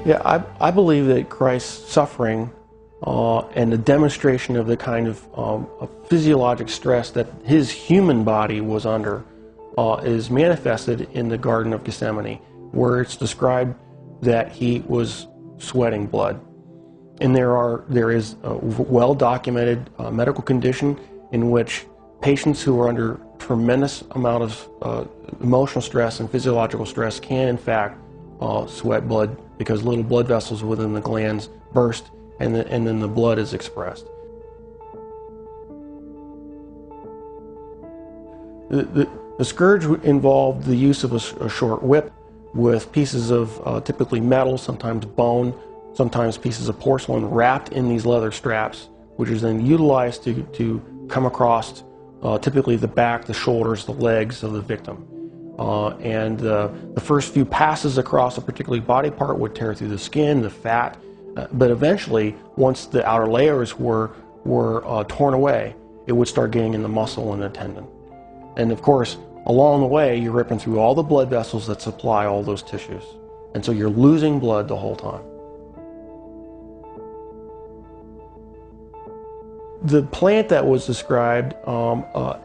Yeah, I believe that Christ's suffering and the demonstration of the kind of physiologic stress that his human body was under is manifested in the Garden of Gethsemane, where it's described that he was sweating blood. And there is a well-documented medical condition in which patients who are under tremendous amount of emotional stress and physiological stress can in fact sweat blood, because little blood vessels within the glands burst and then the blood is expressed. The scourge involved the use of a short whip with pieces of typically metal, sometimes bone, sometimes pieces of porcelain wrapped in these leather straps, which is then utilized to come across typically the back, the shoulders, the legs of the victim. And the first few passes across a particular body part would tear through the skin, the fat, but eventually, once the outer layers were torn away, it would start getting in the muscle and the tendon. And of course, along the way, you're ripping through all the blood vessels that supply all those tissues. And so you're losing blood the whole time. The plant that was described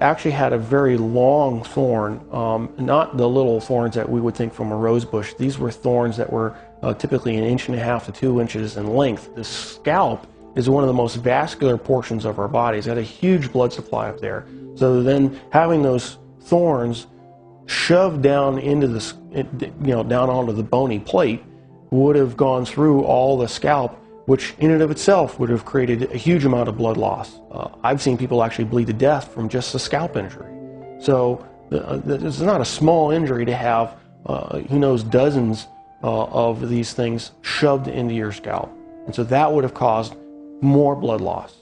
actually had a very long thorn, not the little thorns that we would think from a rose bush. These were thorns that were typically 1.5 to 2 inches in length. The scalp is one of the most vascular portions of our bodies. It had a huge blood supply up there. So then having those thorns shoved down into down onto the bony plate would have gone through all the scalp, which in and of itself would have created a huge amount of blood loss. I've seen people actually bleed to death from just a scalp injury. So it's not a small injury to have, who knows, dozens of these things shoved into your scalp. And so that would have caused more blood loss.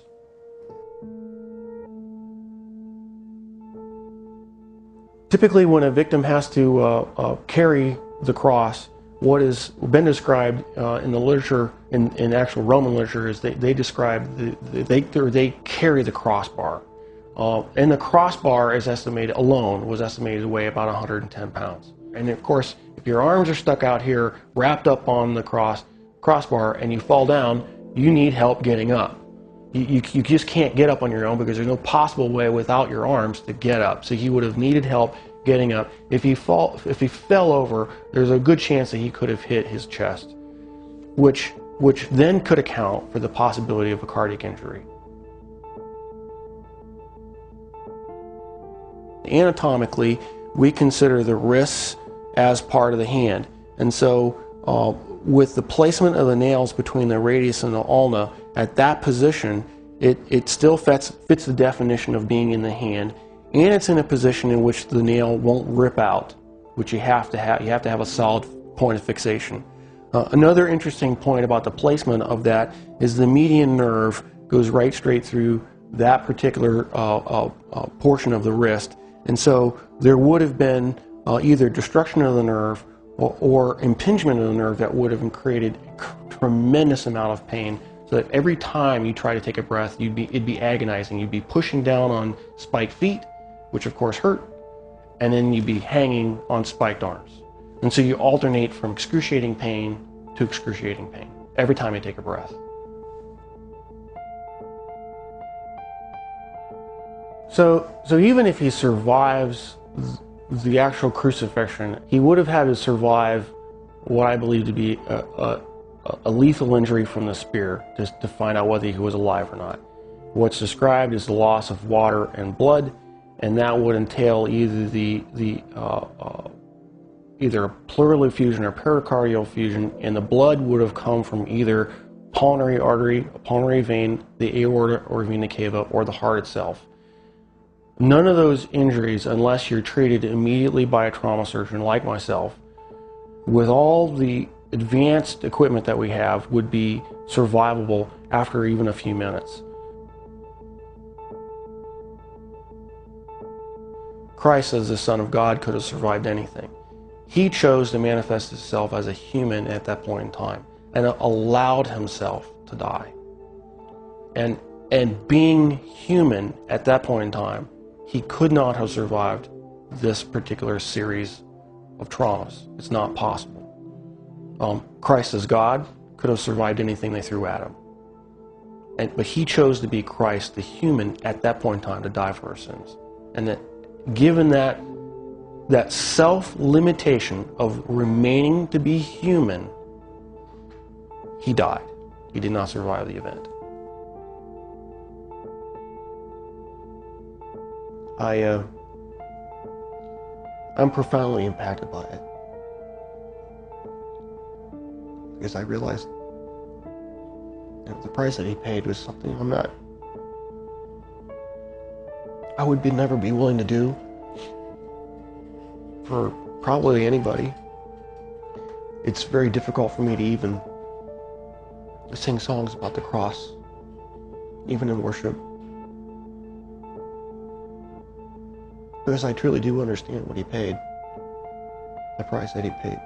Typically when a victim has to carry the cross, what has been described in the literature, in actual Roman literature, is they describe they carry the crossbar. And the crossbar is estimated alone was estimated to weigh about 110 pounds. And of course, if your arms are stuck out here, wrapped up on the crossbar, and you fall down, you need help getting up. You just can't get up on your own, because there's no possible way without your arms to get up. So he would have needed help getting up. If he fell over, there's a good chance that he could have hit his chest, which then could account for the possibility of a cardiac injury. Anatomically, we consider the wrists as part of the hand, and so with the placement of the nails between the radius and the ulna, at that position, it still fits the definition of being in the hand, and it's in a position in which the nail won't rip out, which you have to have a solid point of fixation. Another interesting point about the placement of that is the median nerve goes right straight through that particular portion of the wrist, and so there would have been either destruction of the nerve or impingement of the nerve that would have created a tremendous amount of pain. So that every time you try to take a breath, it'd be agonizing. You'd be pushing down on spiked feet, which of course hurt, and then you'd be hanging on spiked arms. And so you alternate from excruciating pain to excruciating pain every time you take a breath. So even if he survives the actual crucifixion, he would have had to survive what I believe to be a lethal injury from the spear to find out whether he was alive or not. What's described is the loss of water and blood, and that would entail either either pleural effusion or pericardial effusion, and the blood would have come from either pulmonary artery, a pulmonary vein, the aorta or vena cava, or the heart itself. None of those injuries, unless you're treated immediately by a trauma surgeon like myself, with all the advanced equipment that we have, would be survivable after even a few minutes. Christ, as the Son of God, could have survived anything. He chose to manifest himself as a human at that point in time and allowed himself to die. And being human at that point in time, he could not have survived this particular series of traumas. It's not possible. Christ as God could have survived anything they threw at him. But he chose to be Christ, the human, at that point in time to die for our sins. And that given that self-limitation of remaining to be human, he died. He did not survive the event. I'm profoundly impacted by it. Because I realized the price that he paid was something I would never be willing to do for probably anybody. It's very difficult for me to even sing songs about the cross, even in worship. Because I truly do understand what he paid, the price that he paid.